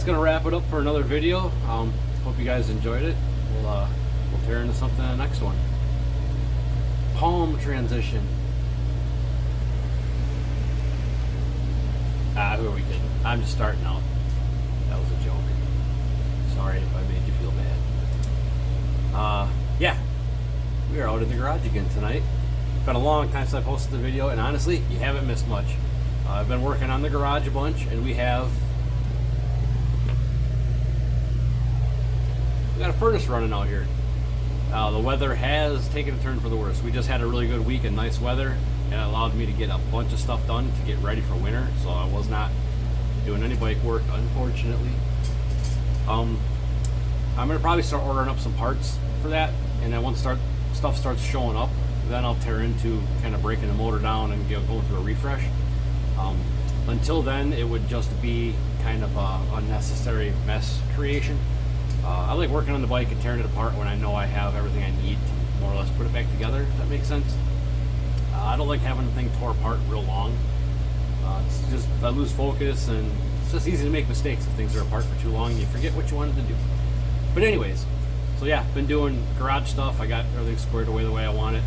that's gonna wrap it up for another video. Hope you guys enjoyed it. We'll tear into something in the next one. Palm transition. Who are we kidding? I'm just starting out. That was a joke. Sorry if I made you feel bad. Yeah, we are out in the garage again tonight. Been a long time since I posted the video, and honestly, you haven't missed much. I've been working on the garage a bunch, and we got a furnace running out here. The weather has taken a turn for the worse. We just had a really good week and nice weather, and it allowed me to get a bunch of stuff done to get ready for winter, so I was not doing any bike work, unfortunately. I'm going to probably start ordering up some parts for that, and then once stuff starts showing up, then I'll tear into kind of breaking the motor down and going through a refresh. Until then, it would just be kind of unnecessary mess creation. I like working on the bike and tearing it apart when I know I have everything I need to more or less put it back together, if that makes sense. I don't like having the thing tore apart real long. It's just, I lose focus, and it's just easy to make mistakes if things are apart for too long and you forget what you wanted to do. But anyways, so yeah, been doing garage stuff. I got everything squared away the way I want it.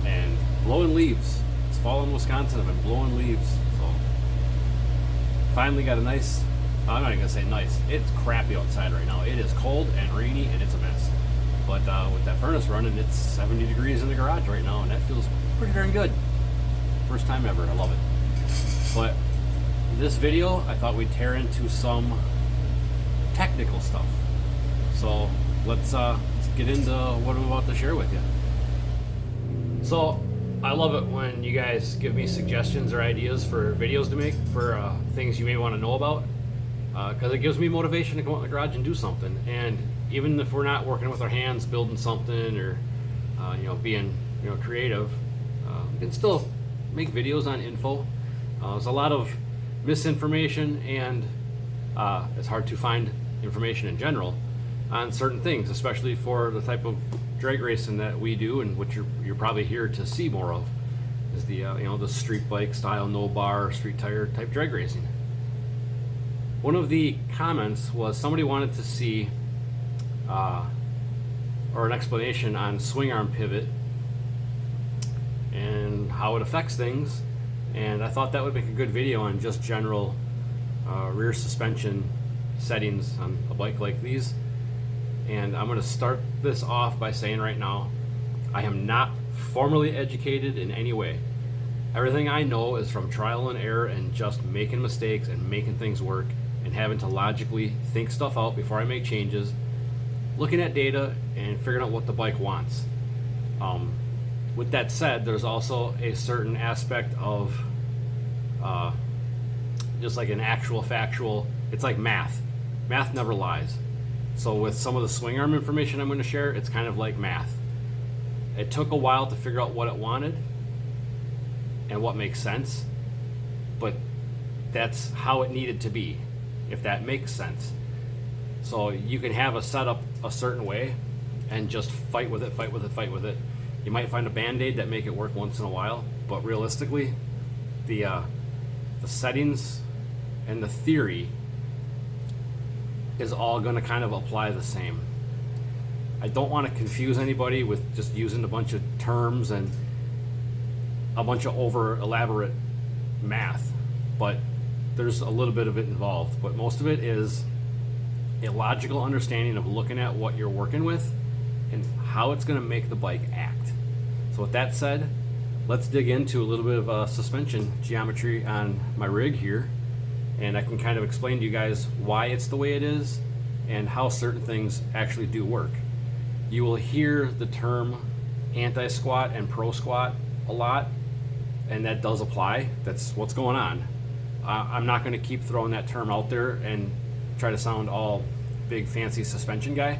And blowing leaves. It's fall in Wisconsin. I've been blowing leaves. So finally got a nice, I'm not even gonna say nice, it's crappy outside right now. It is cold and rainy and it's a mess. But with that furnace running, it's 70 degrees in the garage right now, and that feels pretty darn good. First time ever, I love it. But this video, I thought we'd tear into some technical stuff. So let's get into what I'm about to share with you. So I love it when you guys give me suggestions or ideas for videos to make for things you may want to know about, because it gives me motivation to come out in the garage and do something. And even if we're not working with our hands building something or being creative, we can still make videos on info. There's a lot of misinformation, and it's hard to find information in general on certain things, especially for the type of drag racing that we do, and what you're probably here to see more of is the the street bike style, no bar, street tire type drag racing. One of the comments was somebody wanted to see or an explanation on swing arm pivot and how it affects things, and I thought that would make a good video on just general rear suspension settings on a bike like these. And I'm going to start this off by saying right now, I am not formally educated in any way. Everything I know is from trial and error and just making mistakes and making things work and having to logically think stuff out before I make changes, looking at data and figuring out what the bike wants. With that said, there's also a certain aspect of just like an actual factual, it's like math. Math never lies. So with some of the swing arm information I'm going to share, it's kind of like math. It took a while to figure out what it wanted and what makes sense, but that's how it needed to be, if that makes sense. So you can have a setup a certain way and just fight with it. You might find a band-aid that make it work once in a while, but realistically, the settings and the theory is all going to kind of apply the same. I don't want to confuse anybody with just using a bunch of terms and a bunch of over elaborate math, but there's a little bit of it involved. But most of it is a logical understanding of looking at what you're working with and how it's going to make the bike act. So with that said, let's dig into a little bit of suspension geometry on my rig here, and I can kind of explain to you guys why it's the way it is and how certain things actually do work. You will hear the term anti-squat and pro squat a lot, and that does apply. That's what's going on. I'm not going to keep throwing that term out there and try to sound all big fancy suspension guy.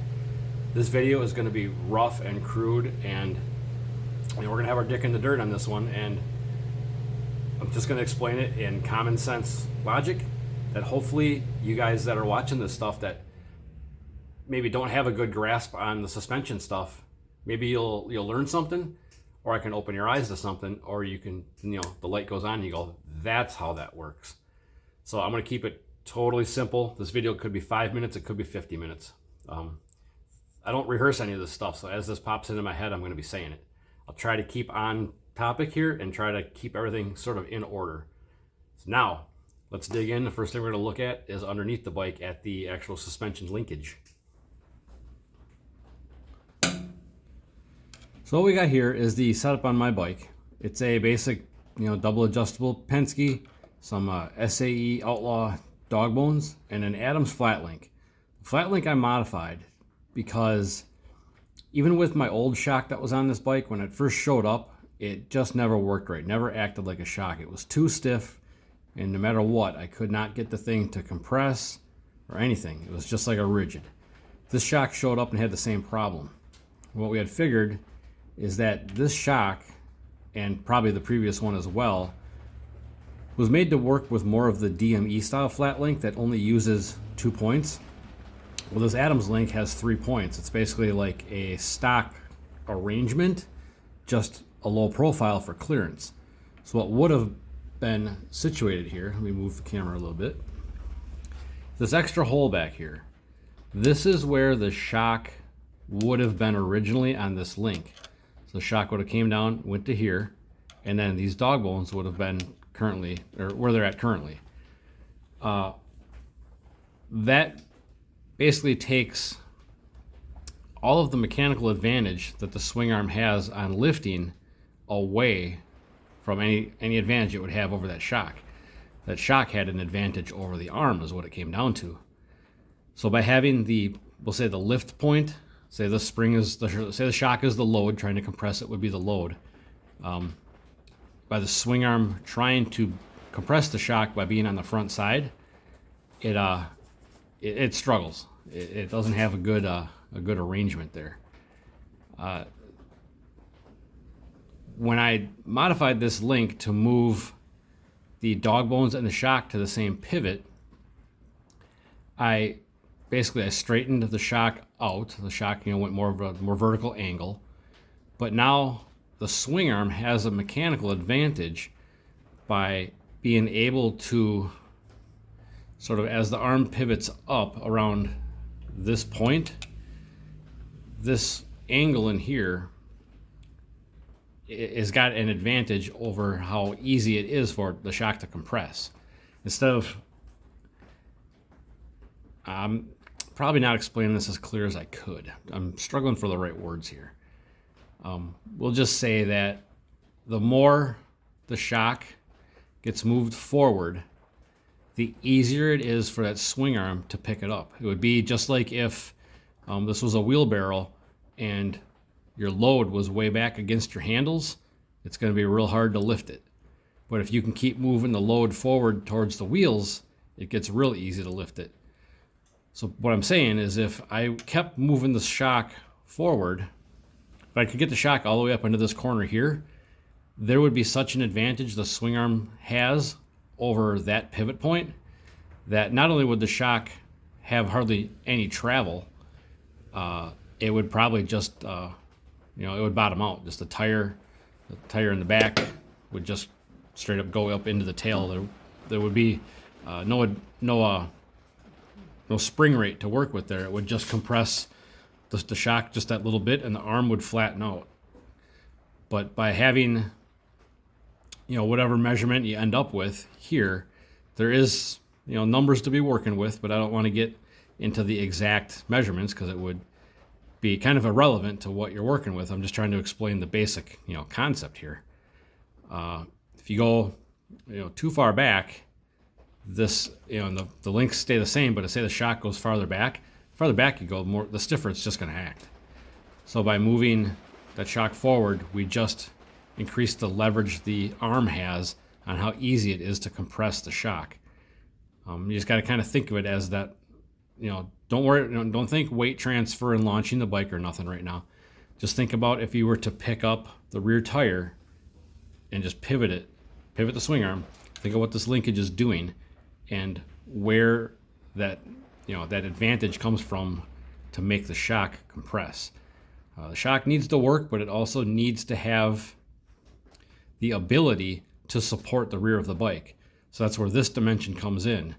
This video is going to be rough and crude, and we're going to have our dick in the dirt on this one, and I'm just going to explain it in common sense logic that hopefully you guys that are watching this stuff that maybe don't have a good grasp on the suspension stuff, maybe you'll learn something, or I can open your eyes to something, or you can, the light goes on and you go, that's how that works. So I'm going to keep it totally simple. This video could be 5 minutes, it could be 50 minutes. I don't rehearse any of this stuff, so as this pops into my head, I'm going to be saying it. I'll try to keep on topic here and try to keep everything sort of in order. So now, let's dig in. The first thing we're going to look at is underneath the bike at the actual suspension linkage. So what we got here is the setup on my bike. It's a basic, double adjustable Penske, some SAE Outlaw dog bones, and an Adams flat link. The flat link I modified because even with my old shock that was on this bike, when it first showed up, it just never worked right, never acted like a shock. It was too stiff, and no matter what, I could not get the thing to compress or anything. It was just like a rigid. This shock showed up and had the same problem. What we had figured is that this shock, and probably the previous one as well, was made to work with more of the DME style flat link that only uses 2 points. Well, this Adams link has 3 points. It's basically like a stock arrangement, just a low profile for clearance. So what would have been situated here, let me move the camera a little bit, this extra hole back here, this is where the shock would have been originally on this link. So the shock would have came down, went to here, and then these dog bones would have been currently, or where they're at currently. That basically takes all of the mechanical advantage that the swing arm has on lifting away from any advantage it would have over that shock. That shock had an advantage over the arm is what it came down to. So by having we'll say the lift point, say the spring is say the shock is the load, trying to compress it would be the load. By the swing arm trying to compress the shock by being on the front side, it struggles. It doesn't have a good arrangement there. When I modified this link to move the dog bones and the shock to the same pivot, I straightened the shock out. The shock, went more of a more vertical angle. But now the swing arm has a mechanical advantage by being able to sort of, as the arm pivots up around this point, this angle in here has got an advantage over how easy it is for the shock to compress. Instead of, I'm probably not explaining this as clear as I could. I'm struggling for the right words here. We'll just say that the more the shock gets moved forward, the easier it is for that swing arm to pick it up. It would be just like if this was a wheelbarrow and your load was way back against your handles, it's going to be real hard to lift it. But if you can keep moving the load forward towards the wheels, it gets real easy to lift it. So what I'm saying is, if I kept moving the shock forward, if I could get the shock all the way up into this corner here, there would be such an advantage the swing arm has over that pivot point that not only would the shock have hardly any travel, it would probably just, it would bottom out. Just the tire in the back would just straight up go up into the tail. There would be no spring rate to work with there. It would just compress the shock just that little bit, and the arm would flatten out. But by having, whatever measurement you end up with here, there is, numbers to be working with, but I don't want to get into the exact measurements because it would be kind of irrelevant to what you're working with. I'm just trying to explain the basic, concept here. If you go, too far back, this, the links stay the same, but say the shock goes farther back you go, more the stiffer it's just going to act. So by moving that shock forward, we just increase the leverage the arm has on how easy it is to compress the shock. You just got to kind of think of it as that, don't worry, don't think weight transfer and launching the bike or nothing right now. Just think about if you were to pick up the rear tire and just pivot the swing arm, think of what this linkage is doing and where that, that advantage comes from to make the shock compress. The shock needs to work, but it also needs to have the ability to support the rear of the bike. So that's where this dimension comes in,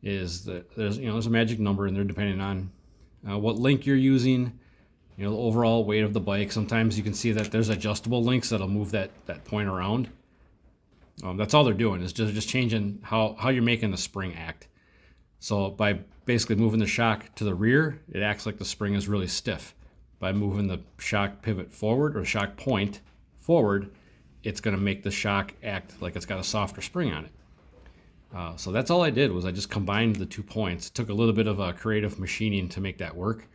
is that there's a magic number in there depending on what link you're using, the overall weight of the bike. Sometimes you can see that there's adjustable links that'll move that point around. That's all they're doing, is just changing how you're making the spring act. So by basically moving the shock to the rear, it acts like the spring is really stiff. By moving the shock pivot forward, or shock point forward, it's going to make the shock act like it's got a softer spring on it. So that's all I did, was I just combined the 2 points. It took a little bit of creative machining to make that work,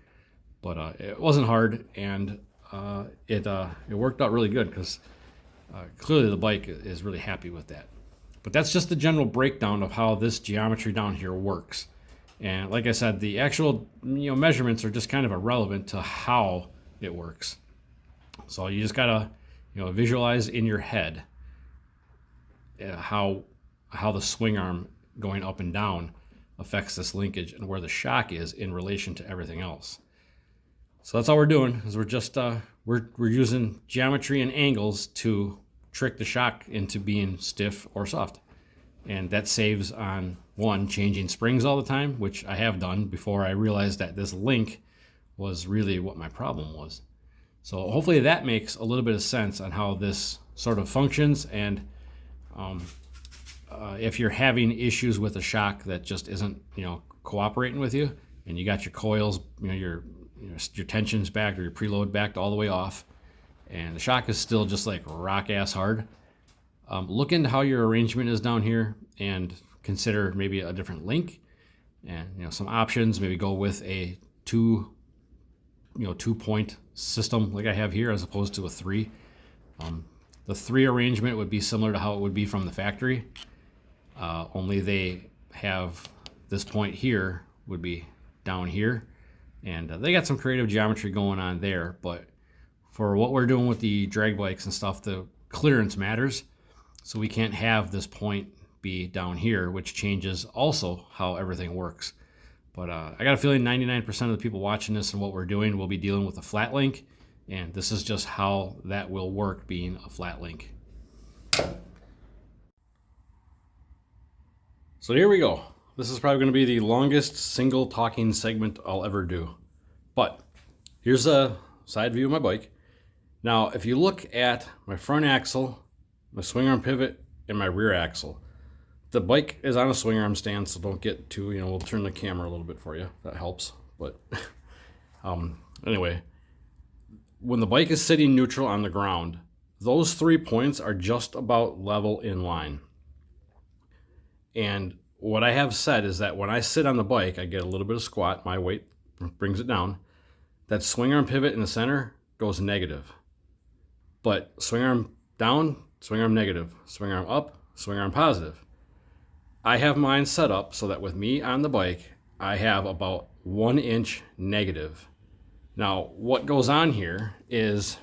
but it wasn't hard, and it worked out really good, because clearly the bike is really happy with that. But that's just the general breakdown of how this geometry down here works. And like I said, the actual measurements are just kind of irrelevant to how it works. So you just gotta visualize in your head how the swing arm going up and down affects this linkage, and where the shock is in relation to everything else. So that's all we're doing, is we're just we're using geometry and angles to trick the shock into being stiff or soft. And that saves on, one, changing springs all the time, which I have done before I realized that this link was really what my problem was. So hopefully that makes a little bit of sense on how this sort of functions. And if you're having issues with a shock that just isn't cooperating with you, and you got your coils, your tensions back, or your preload backed all the way off, and the shock is still just like rock ass hard, look into how your arrangement is down here, and consider maybe a different link, and some options. Maybe go with a 2-point system like I have here, as opposed to a 3. The 3 arrangement would be similar to how it would be from the factory, only they have this point here would be down here, and they got some creative geometry going on there. But for what we're doing with the drag bikes and stuff, the clearance matters, so we can't have this point be down here, which changes also how everything works. But I got a feeling 99% of the people watching this and what we're doing will be dealing with a flat link, and this is just how that will work, being a flat link. So here we go. This is probably going to be the longest single talking segment I'll ever do. But here's a side view of my bike. Now, if you look at my front axle, my swing arm pivot, and my rear axle, the bike is on a swing arm stand, so don't get too, we'll turn the camera a little bit for you. That helps. But anyway, when the bike is sitting neutral on the ground, those 3 points are just about level in line. And what I have said is that when I sit on the bike, I get a little bit of squat. My weight brings it down. That swing arm pivot in the center goes negative. But swing arm down, swing arm negative, swing arm up, swing arm positive. I have mine set up so that with me on the bike, I have about 1 inch negative. Now, what goes on here is,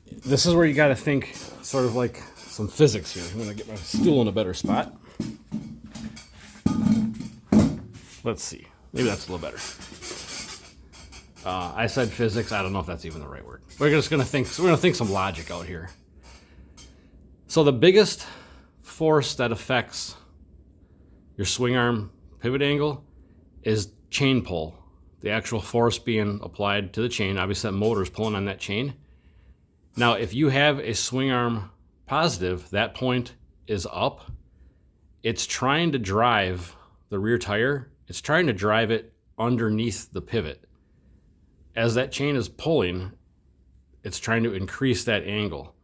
this is where you got to think sort of like some physics here. I'm going to get my stool in a better spot. Let's see. Maybe that's a little better. I said physics. I don't know if that's even the right word. We're just going to think some logic out here. So the biggest force that affects your swing arm pivot angle is chain pull. The actual force being applied to the chain. Obviously that motor is pulling on that chain. Now, if you have a swing arm positive, that point is up. It's trying to drive the rear tire. It's trying to drive it underneath the pivot. As that chain is pulling, it's trying to increase that angle.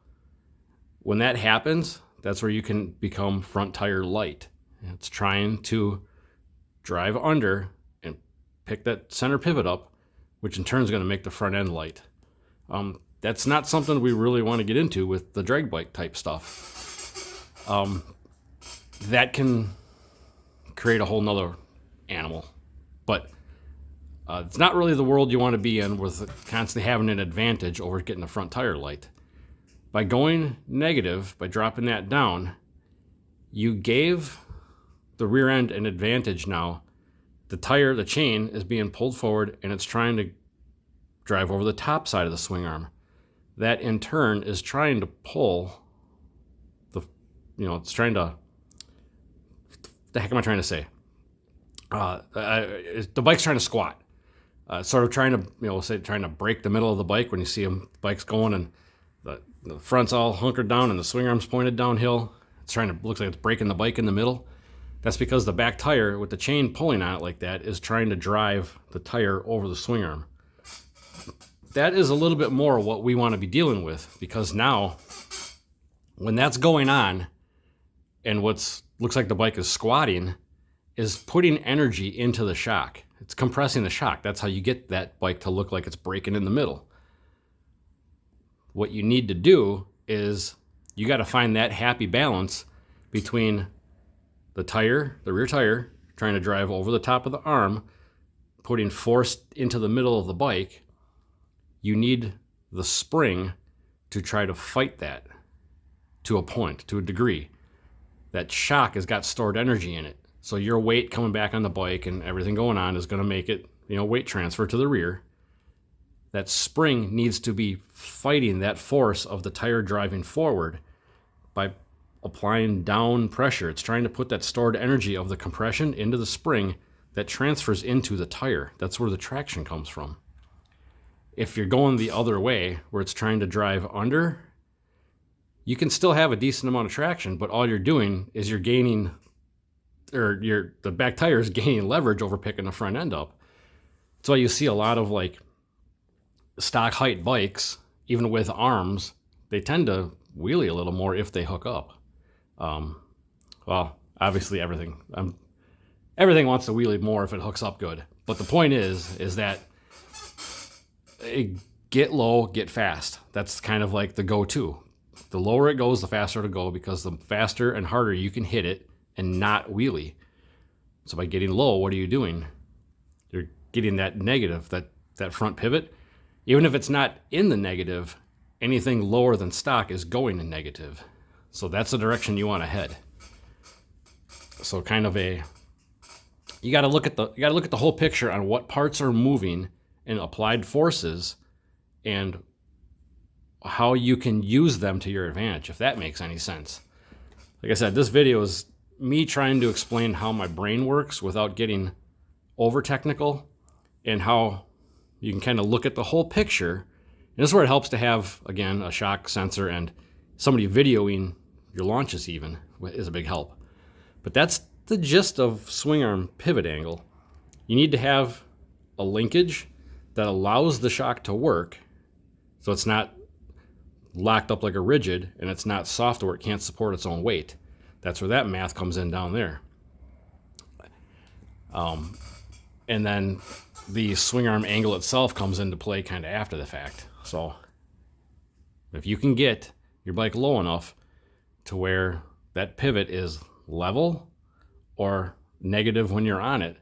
When that happens, that's where you can become front tire light. It's trying to drive under and pick that center pivot up, which in turn is going to make the front end light. That's not something we really want to get into with the drag bike type stuff. That can create a whole nother animal. But it's not really the world you want to be in, with constantly having an advantage over getting the front tire light. By going negative, by dropping that down, you gave the rear end an advantage now. The chain is being pulled forward, and it's trying to drive over the top side of the swing arm. That in turn is trying to pull it's trying to the heck am I trying to say? The bike's trying to squat. Sort of trying to, trying to break the middle of the bike when you see the bike's going and the front's all hunkered down and the swing arm's pointed downhill. Looks like it's breaking the bike in the middle. That's because the back tire with the chain pulling on it like that is trying to drive the tire over the swing arm. That is a little bit more what we want to be dealing with, because now when that's going on and looks like the bike is squatting is putting energy into the shock. It's compressing the shock. That's how you get that bike to look like it's breaking in the middle. What you need to do is you got to find that happy balance between the rear tire, trying to drive over the top of the arm, putting force into the middle of the bike. You need the spring to try to fight that to a point, to a degree. That shock has got stored energy in it. So your weight coming back on the bike and everything going on is going to make it, weight transfer to the rear. That spring needs to be fighting that force of the tire driving forward by applying down pressure. It's trying to put that stored energy of the compression into the spring that transfers into the tire. That's where the traction comes from. If you're going the other way, where it's trying to drive under, you can still have a decent amount of traction, but all you're doing is you're gaining, the back tire is gaining leverage over picking the front end up. That's why you see a lot of like stock height bikes, even with arms, they tend to wheelie a little more if they hook up. Well, obviously everything wants to wheelie more if it hooks up good. But the point is that get low, get fast. That's kind of like the go-to. The lower it goes, the faster it'll go, because the faster and harder you can hit it and not wheelie. So by getting low, what are you doing? You're getting that negative, that front pivot. Even if it's not in the negative, anything lower than stock is going in negative. So that's the direction you want to head. So kind of you got to look at the whole picture on what parts are moving in applied forces and how you can use them to your advantage, if that makes any sense. Like I said, this video is me trying to explain how my brain works without getting over technical, and how you can kind of look at the whole picture. And this is where it helps to have, again, a shock sensor and somebody videoing your launches even is a big help. But that's the gist of swing arm pivot angle. You need to have a linkage that allows the shock to work, so it's not locked up like a rigid, and it's not soft where it can't support its own weight. That's where that math comes in down there. And then the swing arm angle itself comes into play kind of after the fact. So if you can get your bike low enough to where that pivot is level or negative when you're on it,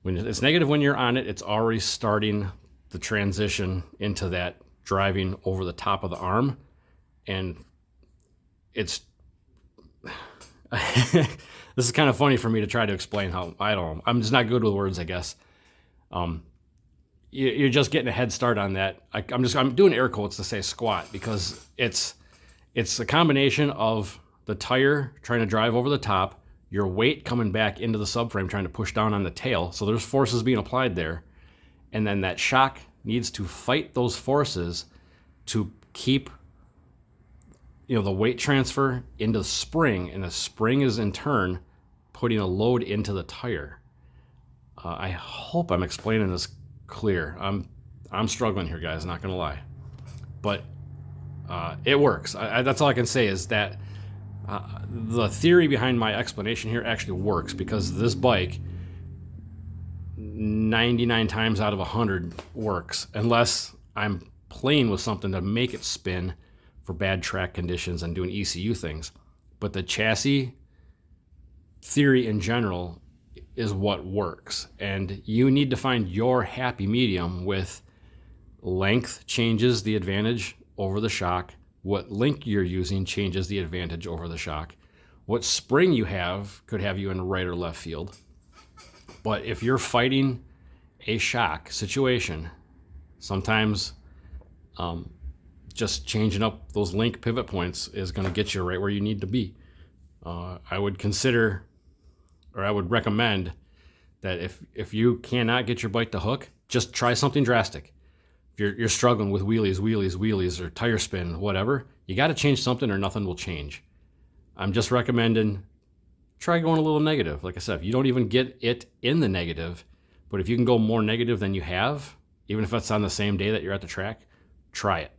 when it's negative when you're on it, it's already starting the transition into that driving over the top of the arm. And it's this is kind of funny for me to try to explain how, I'm just not good with words, I guess. You're just getting a head start on that. I'm doing air quotes to say squat, because it's a combination of the tire trying to drive over the top, your weight coming back into the subframe trying to push down on the tail, so there's forces being applied there, and then that shock needs to fight those forces to keep the weight transfer into the spring, and the spring is in turn putting a load into the tire. I hope I'm explaining this clear. I'm struggling here, guys, not gonna lie, but it works. That's all I can say is that the theory behind my explanation here actually works, because this bike 99 times out of 100 works, unless I'm playing with something to make it spin for bad track conditions and doing ECU things. But the chassis theory in general is what works, and you need to find your happy medium with length changes the advantage over the shock, what link you're using changes the advantage over the shock, what spring you have could have you in right or left field. But if you're fighting a shock situation, sometimes just changing up those link pivot points is going to get you right where you need to be. I would consider or I would recommend that if you cannot get your bike to hook, just try something drastic. If you're struggling with wheelies, or tire spin, whatever, you got to change something or nothing will change. I'm just recommending try going a little negative. Like I said, if you don't even get it in the negative, but if you can go more negative than you have, even if it's on the same day that you're at the track, try it.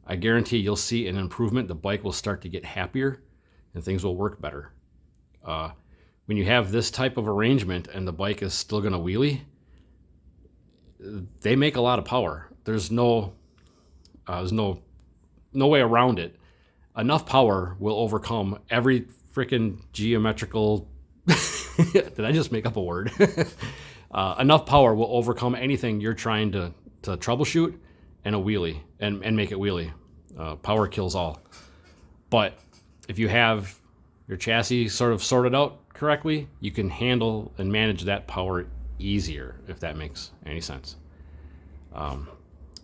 I guarantee you'll see an improvement. The bike will start to get happier and things will work better. When you have this type of arrangement and the bike is still going to wheelie, they make a lot of power. There's no way around it. Enough power will overcome every freaking geometrical. Did I just make up a word? Enough power will overcome anything you're trying to troubleshoot and a wheelie and make it wheelie. Power kills all. But if you have your chassis sort of sorted out correctly, you can handle and manage that power easier, if that makes any sense.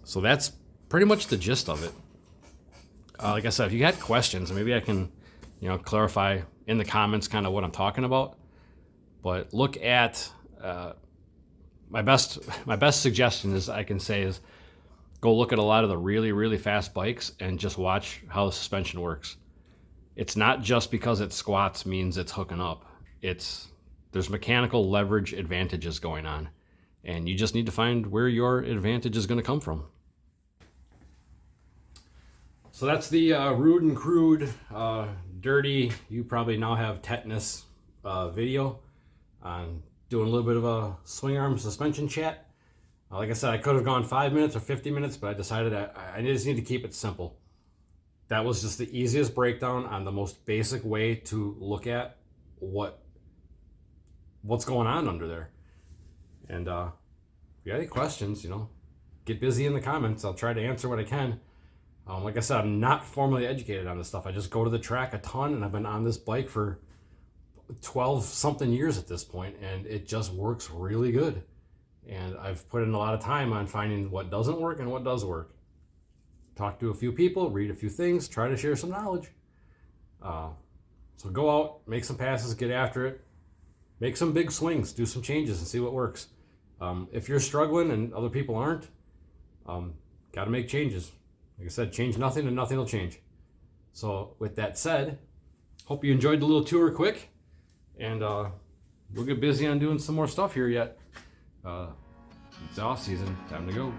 So that's pretty much the gist of it. Like I said, if you had questions, maybe I can, clarify in the comments kind of what I'm talking about. But look at my best suggestion is go look at a lot of the really, really fast bikes and just watch how the suspension works. It's not just because it squats means it's hooking up. There's mechanical leverage advantages going on, and you just need to find where your advantage is going to come from. So that's the rude and crude, dirty, you probably now have tetanus video on doing a little bit of a swing arm suspension chat. Like I said, I could have gone 5 minutes or 50 minutes, but I decided I just need to keep it simple. That was just the easiest breakdown on the most basic way to look at what's going on under there. And if you got any questions, get busy in the comments. I'll try to answer what I can. Like I said, I'm not formally educated on this stuff. I just go to the track a ton, and I've been on this bike for 12 something years at this point, and it just works really good. And I've put in a lot of time on finding what doesn't work and what does work. Talk to a few people, read a few things, try to share some knowledge. So go out, make some passes, get after it, make some big swings, do some changes and see what works. If you're struggling and other people aren't, got to make changes. Like I said, change nothing and nothing will change. So with that said, hope you enjoyed the little tour quick, and we'll get busy on doing some more stuff here yet. It's off season, time to go.